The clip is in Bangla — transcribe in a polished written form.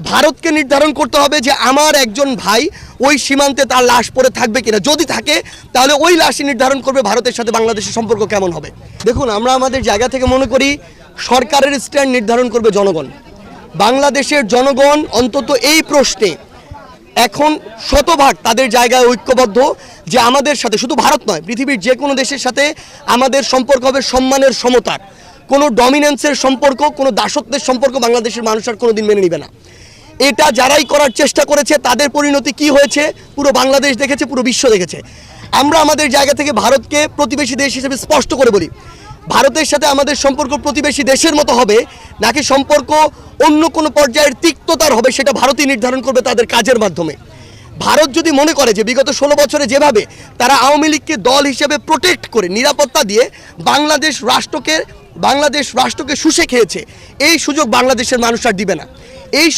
ভারতকে নির্ধারণ করতে হবে যে আমার একজন ভাই ওই সীমান্তে তার লাশ পড়ে থাকবে কিনা, যদি থাকে তাহলে ওই লাশই নির্ধারণ করবে ভারতের সাথে বাংলাদেশের সম্পর্ক কেমন হবে। দেখুন, আমরা আমাদের জায়গা থেকে মনে করি সরকারের স্ট্যান্ড নির্ধারণ করবে জনগণ। বাংলাদেশের জনগণ অন্তত এই প্রশ্নে এখন শতভাগ তাদের জায়গায় ঐক্যবদ্ধ যে আমাদের সাথে, শুধু ভারত নয়, পৃথিবীর যে কোনো দেশের সাথে আমাদের সম্পর্ক হবে সম্মানের, সমতার। কোনো ডমিনেন্সের সম্পর্ক, কোনো দাসত্বের সম্পর্ক বাংলাদেশের মানুষ আর কোনোদিন মেনে নেবে না। এটা যারাই করার চেষ্টা করেছে তাদের পরিণতি কি হয়েছে পুরো বাংলাদেশ দেখেছে, পুরো বিশ্ব দেখেছে। আমরা আমাদের জায়গা থেকে ভারতকে প্রতিবেশী দেশ হিসেবে স্পষ্ট করে বলি, ভারতের সাথে আমাদের সম্পর্ক প্রতিবেশী দেশের মতো হবে নাকি সম্পর্ক অন্য কোনো পর্যায়ের তিক্ততার হবে, সেটা ভারতই নির্ধারণ করবে তাদের কাজের মাধ্যমে। ভারত যদি মনে করে যে বিগত 16 বছরে যেভাবে তারা আওয়ামী লীগকে দল হিসেবে প্রোটেক্ট করে নিরাপত্তা দিয়ে বাংলাদেশ রাষ্ট্রকে শুষে খেয়েছে, এই সুযোগ বাংলাদেশের মানুষ আর দিবে না। এই